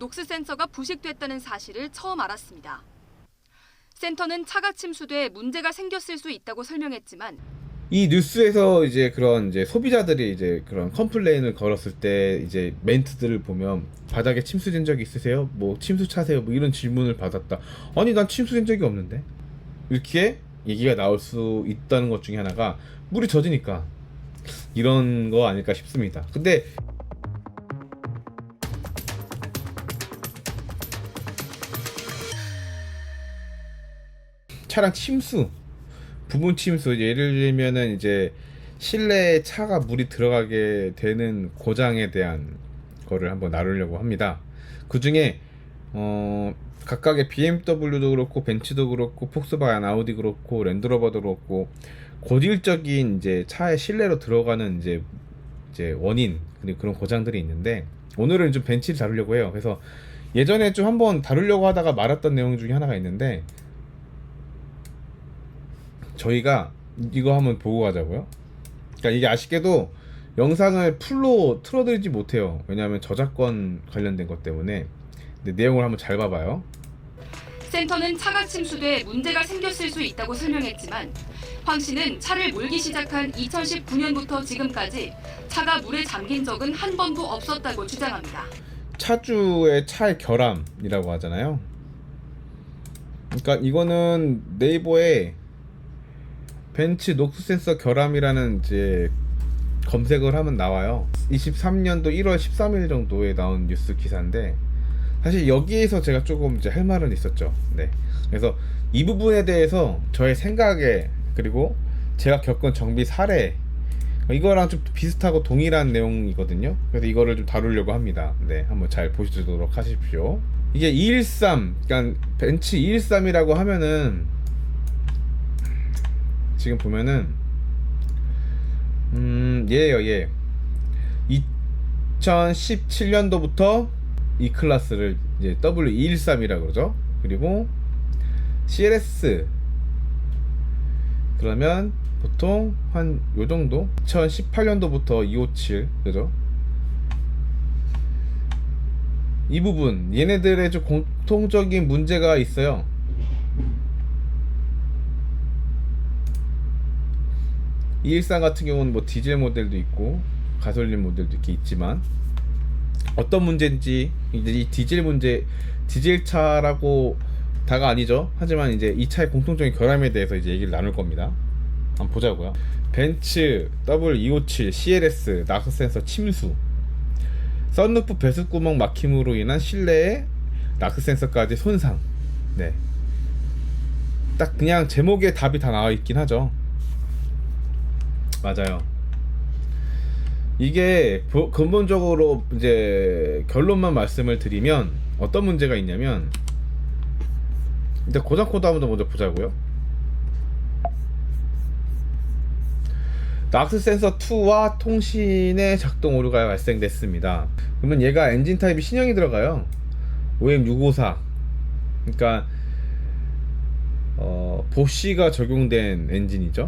녹스 센서가 부식됐다는 사실을 처음 알았습니다. 센터는 차가 침수돼 문제가 생겼을 수 있다고 설명했지만 이 뉴스에서 이제 그런 이제 소비자들이 이제 그런 컴플레인을 걸었을 때 이제 멘트들을 보면 바닥에 침수된 적이 있으세요? 뭐 침수 차세요? 뭐 이런 질문을 받았다. 아니 난 침수된 적이 없는데. 이렇게 얘기가 나올 수 있다는 것 중에 하나가 물이 젖으니까 이런 거 아닐까 싶습니다. 근데 차량 침수, 부분 침수, 예를 들면은 이제 실내에 차가 물이 들어가게 되는 고장에 대한 거를 한번 나누려고 합니다. 그 중에 각각의 BMW도 그렇고 벤츠도 그렇고 폭스바겐, 아우디 그렇고 랜드로버도 그렇고 고질적인 이제 차의 실내로 들어가는 이제 원인 그리고 그런 고장들이 있는데 오늘은 좀 벤츠를 다루려고 해요. 그래서 예전에 좀 한번 다루려고 하다가 말았던 내용 중에 하나가 있는데 저희가 이거 한번 보고 가자고요. 그러니까 이게 아쉽게도 영상을 풀로 틀어드리지 못해요. 왜냐하면 저작권 관련된 것 때문에. 근데 내용을 한번 잘 봐봐요. 센터는 차가 침수돼 문제가 생겼을 수 있다고 설명했지만 황 씨는 차를 몰기 시작한 2019년부터 지금까지 차가 물에 잠긴 적은 한 번도 없었다고 주장합니다. 차주의 차의 결함이라고 하잖아요. 그러니까 이거는 네이버에 벤츠 녹스 센서 결함이라는 이제 검색을 하면 나와요. 23년도 1월 13일 정도에 나온 뉴스 기사인데 사실 여기에서 제가 조금 이제 할 말은 있었죠. 네. 그래서 이 부분에 대해서 저의 생각에 그리고 제가 겪은 정비 사례 이거랑 좀 비슷하고 동일한 내용이거든요. 그래서 이거를 좀 다루려고 합니다. 네, 한번 잘 보시도록 하십시오. 이게 213, 그러니까 벤츠 213이라고 하면은 지금 보면은 얘예요, 얘. 2017년도부터 이 클래스를 이제 W213이라고 그러죠. 그리고 CLS 그러면 보통 한 요 정도 2018년도부터 257 그죠? 이 부분 얘네들의 좀 공통적인 문제가 있어요. E13 같은 경우는 뭐 디젤 모델도 있고 가솔린 모델도 이렇게 있지만 어떤 문제인지 이제 이 디젤 문제 디젤 차라고 다가 아니죠. 하지만 이제 이 차의 공통적인 결함에 대해서 이제 얘기를 나눌 겁니다. 한번 보자고요. 벤츠 W257 CLS 낙스 센서 침수, 썬루프 배수구멍 막힘으로 인한 실내에 낙스 센서까지 손상. 네. 딱 그냥 제목에 답이 다 나와 있긴 하죠. 맞아요. 이게 근본적으로 이제 결론만 말씀을 드리면 어떤 문제가 있냐면 일단 고장 코드 한번 먼저 보자고요. 낙스 센서 2와 통신의 작동 오류가 발생됐습니다. 그러면 얘가 엔진 타입이 신형이 들어가요. OM654. 그러니까 보쉬가 적용된 엔진이죠.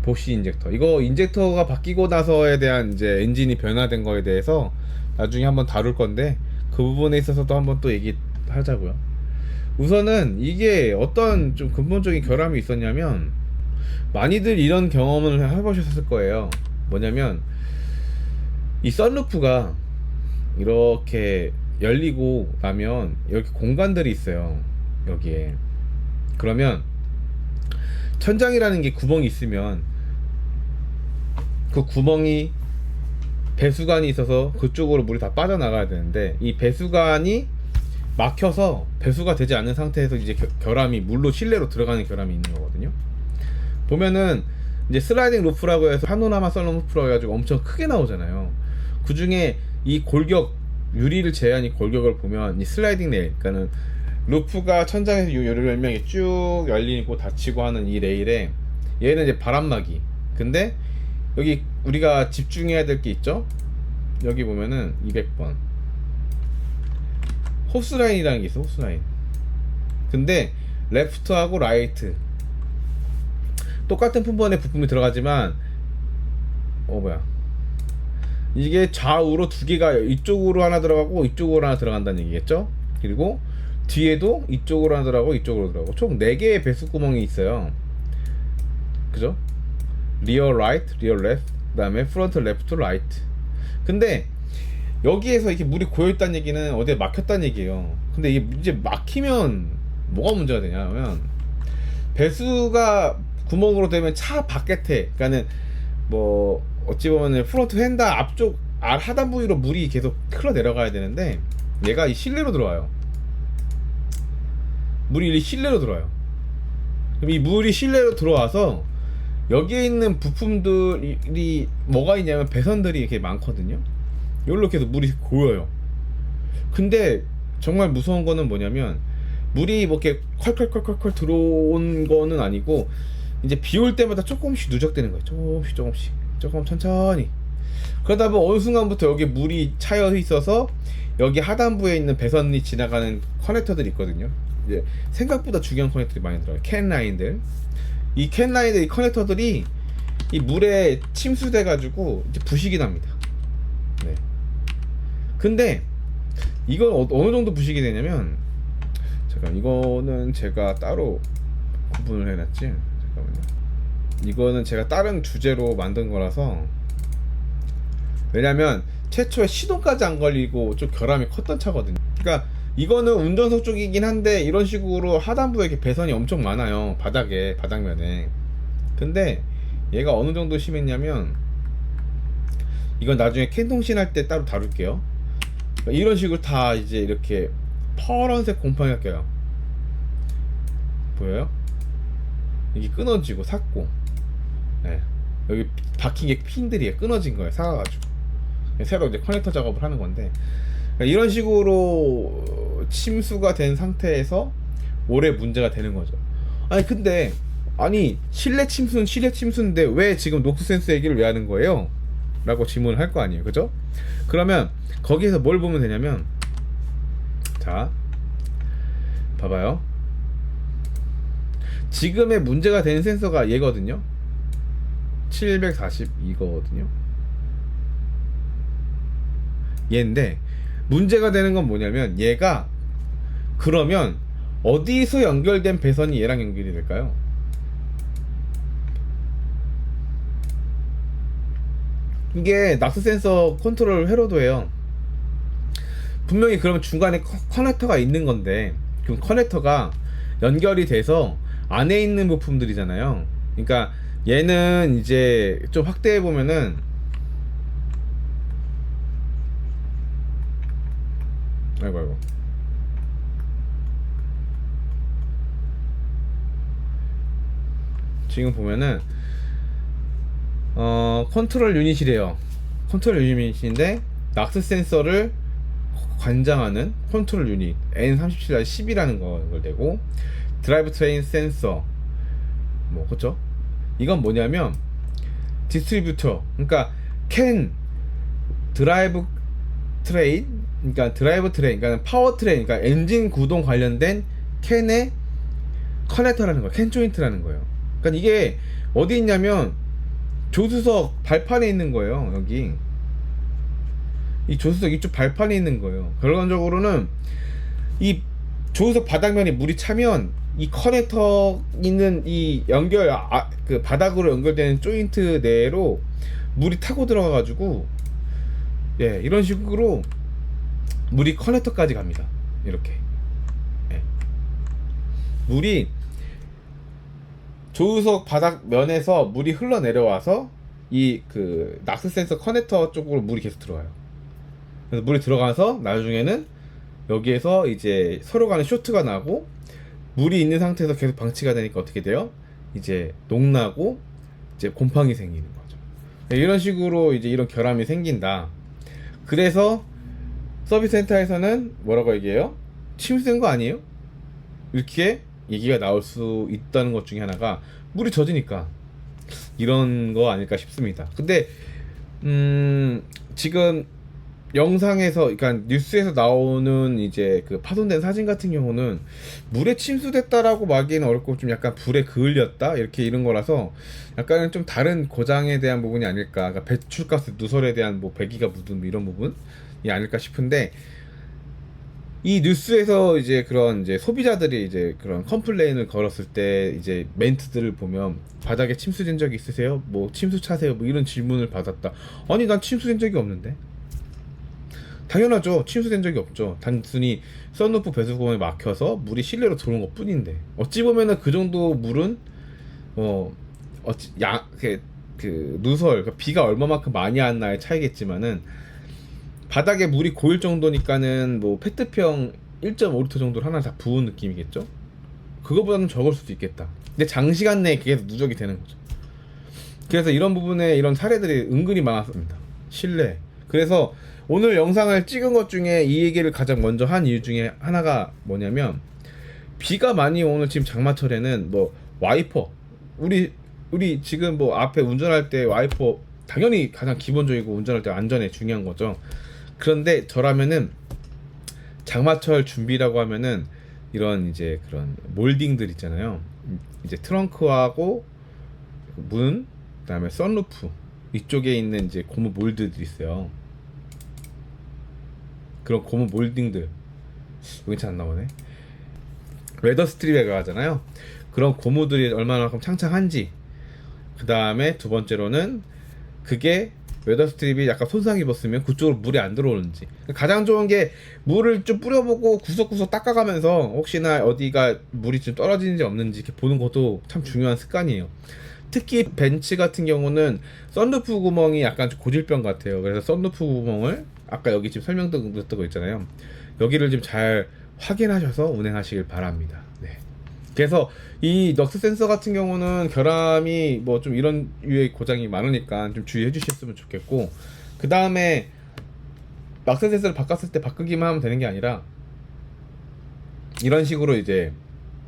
보쉬 인젝터. 이거 인젝터가 바뀌고 나서에 대한 이제 엔진이 변화된 거에 대해서 나중에 한번 다룰 건데 그 부분에 있어서도 한번 또 얘기하자고요. 우선은 이게 어떤 좀 근본적인 결함이 있었냐면 많이들 이런 경험을 해보셨을 거예요. 뭐냐면 이 썬루프가 이렇게 열리고 나면 이렇게 공간들이 있어요. 여기에. 그러면 천장이라는 게 구멍이 있으면 그 구멍이 배수관이 있어서 그쪽으로 물이 다 빠져나가야 되는데 이 배수관이 막혀서 배수가 되지 않는 상태에서 이제 결함이 물로 실내로 들어가는 결함이 있는 거거든요. 보면은 이제 슬라이딩 루프라고 해서 파노라마 썬루프라고 해가지고 엄청 크게 나오잖아요. 그 중에 이 골격 유리를 제한 이 골격을 보면 이 슬라이딩 레일, 그러니까는 루프가 천장에서 요를 열명이 쭉 열리고 닫히고 하는 이 레일에 얘는 이제 바람막이. 근데 여기 우리가 집중해야 될 게 있죠. 여기 보면은 200번 호스라인이라는 게 있어. 호스라인. 근데 레프트하고 라이트 똑같은 품번에 부품이 들어가지만 뭐야 이게 좌우로 두 개가 이쪽으로 하나 들어가고 이쪽으로 하나 들어간다는 얘기겠죠. 그리고 뒤에도 이쪽으로 하나 들어가고 이쪽으로 들어가고 총 4개의 배수 구멍이 있어요. 그죠? 리어 라이트, 리어 레프트, 그 다음에 프론트 레프트 라이트. 근데 여기에서 이렇게 물이 고여있다는 얘기는 어디에 막혔다는 얘기예요. 근데 이게 이제 막히면 뭐가 문제가 되냐면, 배수가 구멍으로 되면 차 바깥에, 그러니까는 뭐 어찌 보면 프론트 휀더 앞쪽 하단 부위로 물이 계속 흘러 내려가야 되는데, 얘가 이 실내로 들어와요. 물이 실내로 들어와요. 그럼 이 물이 실내로 들어와서 여기에 있는 부품들이 뭐가 있냐면 배선들이 이렇게 많거든요. 여기로 계속 물이 고여요. 근데 정말 무서운 거는 뭐냐면, 물이 뭐 이렇게 콸콸콸콸콸 들어온 거는 아니고, 이제 비 올 때마다 조금씩 누적되는 거예요. 조금 천천히. 그러다 보면 어느 순간부터 여기 물이 차여 있어서 여기 하단부에 있는 배선이 지나가는 커넥터들이 있거든요. 이제 생각보다 중요한 커넥터들이 많이 들어요. 캔 라인들. 이 캔 라인들, 이 커넥터들이 이 물에 침수돼 가지고 이제 부식이 납니다. 네. 근데 이건 어느 정도 부식이 되냐면, 잠깐, 이거는 제가 따로 구분을 해놨지. 잠깐만요. 이거는 제가 다른 주제로 만든 거라서, 왜냐면 최초에 시동까지 안 걸리고 좀 결함이 컸던 차거든요. 그러니까 이거는 운전석 쪽이긴 한데, 이런 식으로 하단부에 이렇게 배선이 엄청 많아요. 바닥면에. 근데 얘가 어느 정도 심했냐면, 이건 나중에 캔통신 할 때 따로 다룰게요. 이런 식으로 다 이제 이렇게 파란색 곰팡이가 껴요. 보여요? 이게 끊어지고 삭고, 네. 여기 박힌 게 핀들이 끊어진 거예요. 삭아가지고 새로 이제 커넥터 작업을 하는 건데, 그러니까 이런 식으로 침수가 된 상태에서 오래 문제가 되는 거죠. 근데 실내 침수는 실내 침수인데 왜 지금 녹스 센서 얘기를 왜 하는 거예요? 라고 질문을 할 거 아니에요. 그죠? 그러면 거기에서 뭘 보면 되냐면, 자, 봐봐요. 지금의 문제가 되는 센서가 얘거든요. 742거든요. 얘인데, 문제가 되는 건 뭐냐면, 얘가 그러면 어디서 연결된 배선이 얘랑 연결이 될까요? 이게 낙스 센서 컨트롤 회로도 해요. 분명히 그러면 중간에 커넥터가 있는 건데, 그럼 커넥터가 연결이 돼서 안에 있는 부품들이잖아요. 그러니까 얘는 이제 좀 확대해 보면은, 아이고 지금 보면은 컨트롤 유닛이래요. 컨트롤 유닛인데 낙스 센서를 관장하는 컨트롤 유닛 N37-10이라는 걸 내고, 드라이브 트레인 센서, 뭐 그쵸? 이건 뭐냐면 디스트리뷰터, 그러니까 캔 드라이브 트레인, 그러니까 파워 트레인, 그러니까 엔진 구동 관련된 캔의 커넥터라는 거예요. 캔 조인트라는 거예요. 그러니까 이게 어디 있냐면 조수석 발판에 있는 거예요. 여기 이 조수석 이쪽 발판에 있는 거예요. 결과적으로는 이 조수석 바닥면에 물이 차면 이 커넥터 있는 이 그 바닥으로 연결되는 조인트 내로 물이 타고 들어가 가지고, 예, 이런 식으로 물이 커넥터까지 갑니다. 이렇게, 예. 물이 조수석 바닥면에서 물이 흘러 내려와서 이 그 낙스 센서 커넥터 쪽으로 물이 계속 들어와요. 그래서 물이 들어가서 나중에는 여기에서 이제 서로 간에 쇼트가 나고, 물이 있는 상태에서 계속 방치가 되니까 어떻게 돼요? 이제 녹나고 이제 곰팡이 생기는 거죠. 이런 식으로 이제 이런 결함이 생긴다. 그래서 서비스 센터에서는 뭐라고 얘기해요? 침수된 거 아니에요? 이렇게 얘기가 나올 수 있다는 것 중에 하나가 물이 젖으니까 이런 거 아닐까 싶습니다. 근데 지금 영상에서, 그러니까 뉴스에서 나오는 이제 그 파손된 사진 같은 경우는 물에 침수됐다라고 말하기는 어렵고 좀 약간 불에 그을렸다 이렇게 이런 거라서 약간은 좀 다른 고장에 대한 부분이 아닐까. 그러니까 배출가스 누설에 대한 뭐 배기가 묻은 뭐 이런 부분이 아닐까 싶은데, 이 뉴스에서 이제 그런 이제 소비자들이 이제 그런 컴플레인을 걸었을 때 이제 멘트들을 보면 바닥에 침수된 적이 있으세요? 뭐 침수 차세요? 뭐 이런 질문을 받았다. 아니 난 침수된 적이 없는데. 당연하죠. 침수된 적이 없죠. 단순히 썬루프 배수구멍이 막혀서 물이 실내로 들어온 것 뿐인데, 어찌 보면은 그 정도 물은 어찌 그 누설, 그러니까 비가 얼마만큼 많이 왔나의 차이겠지만은 바닥에 물이 고일 정도니까는 뭐 페트병 1.5리터 정도를 하나 다 부은 느낌이겠죠. 그거보다는 적을 수도 있겠다. 근데 장시간 내에 계속 누적이 되는 거죠. 그래서 이런 부분에 이런 사례들이 은근히 많았습니다. 실내. 그래서 오늘 영상을 찍은 것 중에 이 얘기를 가장 먼저 한 이유 중에 하나가 뭐냐면, 비가 많이 오는 지금 장마철에는 뭐 와이퍼, 우리 지금 뭐 앞에 운전할 때 와이퍼 당연히 가장 기본적이고 운전할 때 안전에 중요한 거죠. 그런데 저라면은 장마철 준비라고 하면은 이런 이제 그런 몰딩들 있잖아요. 이제 트렁크하고 문, 그다음에 썬루프 이쪽에 있는 이제 고무 몰드들이 있어요. 그런 고무 몰딩들, 여기 잘 안 나오네. 레더 스트립에 가잖아요. 그런 고무들이 얼마나큼 창창한지, 그 다음에 두 번째로는 그게 웨더 스트립이 약간 손상 입었으면 그쪽으로 물이 안 들어오는지. 가장 좋은 게 물을 좀 뿌려보고 구석구석 닦아가면서 혹시나 어디가 물이 좀 떨어지는지 없는지 이렇게 보는 것도 참 중요한 습관이에요. 특히 벤츠 같은 경우는 썬루프 구멍이 약간 좀 고질병 같아요. 그래서 썬루프 구멍을 아까 여기 지금 설명드렸던 거 있잖아요. 여기를 좀 잘 확인하셔서 운행하시길 바랍니다. 네. 그래서 이 넉스 센서 같은 경우는 결함이 뭐 좀 이런 유의 고장이 많으니까 좀 주의해 주셨으면 좋겠고, 그 다음에 넉스 센서를 바꿨을 때 바꾸기만 하면 되는 게 아니라 이런 식으로 이제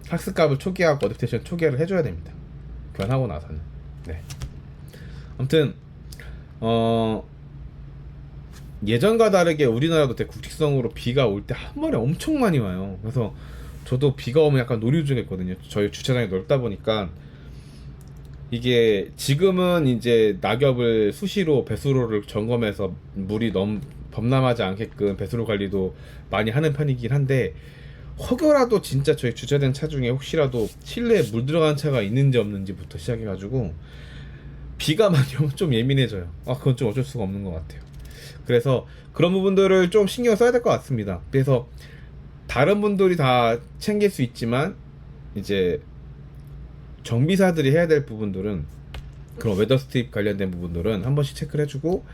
학습값을 초기화하고 어댑테이션 초기화를 해줘야 됩니다. 교환하고 나서는. 네. 아무튼 예전과 다르게 우리나라도 되게 국직성으로 비가 올 때 한 번에 엄청 많이 와요. 그래서 저도 비가 오면 약간 노리우중했거든요. 저희 주차장이 넓다 보니까. 이게 지금은 이제 낙엽을 수시로 배수로를 점검해서 물이 너무 범람하지 않게끔 배수로 관리도 많이 하는 편이긴 한데, 혹여라도 진짜 저희 주차된 차 중에 혹시라도 실내에 물 들어간 차가 있는지 없는지부터 시작해가지고 비가 많이 오면 좀 예민해져요. 그건 좀 어쩔 수가 없는 것 같아요. 그래서 그런 부분들을 좀 신경 써야 될 것 같습니다. 그래서 다른 분들이 다 챙길 수 있지만 이제 정비사들이 해야 될 부분들은, 그런 웨더 스트립 관련된 부분들은 한 번씩 체크를 해주고,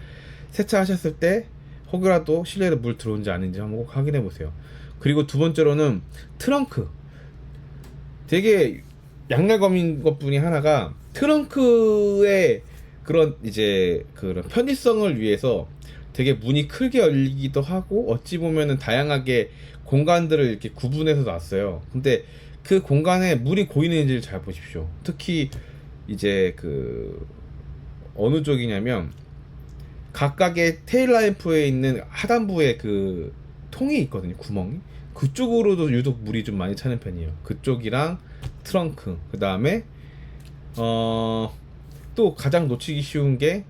세차하셨을 때 혹여라도 실내로 물 들어온지 아닌지 한번 꼭 확인해 보세요. 그리고 두 번째로는 트렁크. 되게 양날검인 것뿐이 하나가, 트렁크의 그런 이제 그런 편의성을 위해서 되게 문이 크게 열리기도 하고, 어찌 보면은 다양하게 공간들을 이렇게 구분해서 놨어요. 근데 그 공간에 물이 고이는지를 잘 보십시오. 특히 이제 그 어느 쪽이냐면, 각각의 테일라이프에 있는 하단부에 그 통이 있거든요. 구멍이. 그쪽으로도 유독 물이 좀 많이 차는 편이에요. 그쪽이랑 트렁크. 그 다음에 또 가장 놓치기 쉬운 게,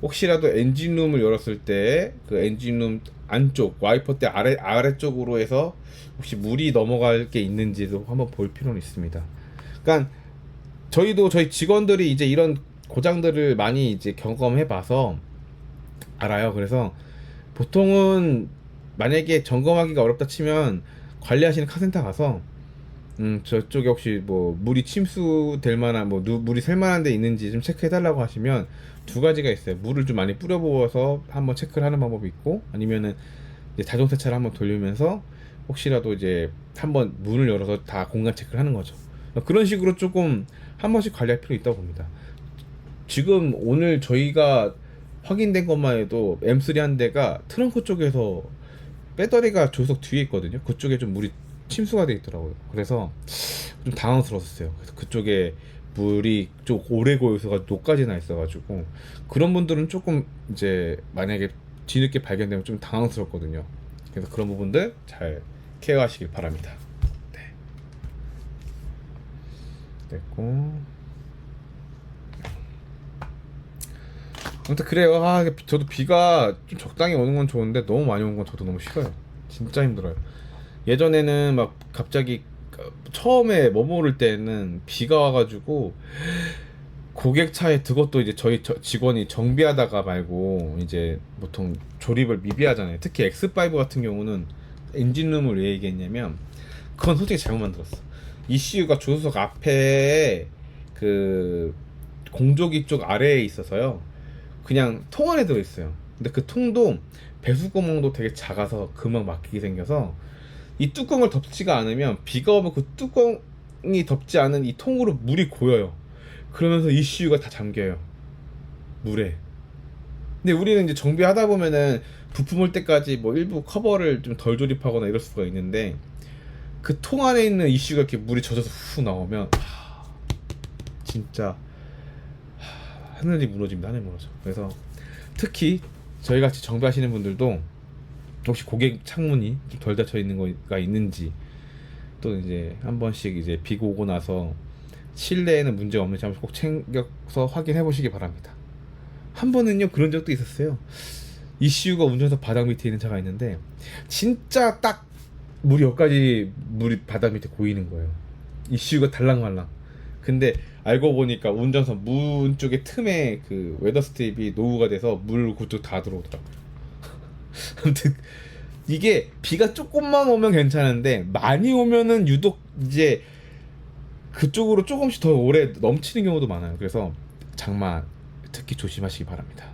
혹시라도 엔진룸을 열었을 때 그 엔진룸 안쪽 와이퍼 대 아래쪽으로 해서 혹시 물이 넘어갈 게 있는지도 한번 볼 필요는 있습니다. 그러니까 저희 직원들이 이제 이런 고장들을 많이 이제 경험해 봐서 알아요. 그래서 보통은 만약에 점검하기가 어렵다 치면 관리하시는 카센터 가서 저쪽에 혹시 뭐 물이 침수될 만한, 뭐 물이 셀 만한 데 있는지 좀 체크해 달라고 하시면 두 가지가 있어요. 물을 좀 많이 뿌려 부어서 한번 체크를 하는 방법이 있고, 아니면은 이제 자동 세차를 한번 돌리면서 혹시라도 이제 한번 문을 열어서 다 공간 체크를 하는 거죠. 그런 식으로 조금 한 번씩 관리할 필요 있다고 봅니다. 지금 오늘 저희가 확인된 것만 해도 M3 한 대가 트렁크 쪽에서 배터리가 조석 뒤에 있거든요. 그쪽에 좀 물이 침수가 돼 있더라고요. 그래서 좀 당황스러웠어요. 그래서 그쪽에 물이 좀 오래 고여서 녹까지 나 있어가지고, 그런 분들은 조금 이제 만약에 뒤늦게 발견되면 좀 당황스럽거든요. 그래서 그런 부분들 잘 케어하시길 바랍니다. 네. 됐고. 아무튼 그래요. 저도 비가 좀 적당히 오는 건 좋은데 너무 많이 오는 건 저도 너무 싫어요. 진짜 힘들어요. 예전에는 막 갑자기 처음에 머무를 때는 비가 와가지고 고객차에 그것도 이제 저희 직원이 정비하다가 말고 이제 보통 조립을 미리 하잖아요. 특히 X5 같은 경우는 엔진룸을 왜 얘기했냐면 그건 솔직히 잘못 만들었어. ECU가 조수석 앞에 그 공조기 쪽 아래에 있어서요. 그냥 통 안에 들어있어요. 근데 그 통도 배수구멍도 되게 작아서 금방 막히게 생겨서 이 뚜껑을 덮지가 않으면 비가 오면 그 뚜껑이 덮지 않은 이 통으로 물이 고여요. 그러면서 ECU가 다 잠겨요, 물에. 근데 우리는 이제 정비하다 보면은 부품 올 때까지 뭐 일부 커버를 좀 덜 조립하거나 이럴 수가 있는데 그 통 안에 있는 ECU가 이렇게 물이 젖어서 후 나오면 진짜 하늘이 무너집니다. 하늘이 무너져. 그래서 특히 저희 같이 정비하시는 분들도 혹시 고객 창문이 좀 덜 닫혀 있는 거가 있는지, 또 이제 한 번씩 이제 비가 오고 나서 실내에는 문제가 없는지 한번 꼭 챙겨서 확인해 보시기 바랍니다. 한 번은요 그런 적도 있었어요. ECU가 운전석 바닥 밑에 있는 차가 있는데 진짜 딱 물이 여기까지 물이 바닥 밑에 고이는 거예요. ECU가 달랑말랑. 근데 알고 보니까 운전석 문 쪽에 틈에 그 웨더 스트립이 노후가 돼서 물 그쪽 다 들어오더라고요. 아무튼 이게 비가 조금만 오면 괜찮은데 많이 오면은 유독 이제 그쪽으로 조금씩 더 오래 넘치는 경우도 많아요. 그래서 장마 특히 조심하시기 바랍니다.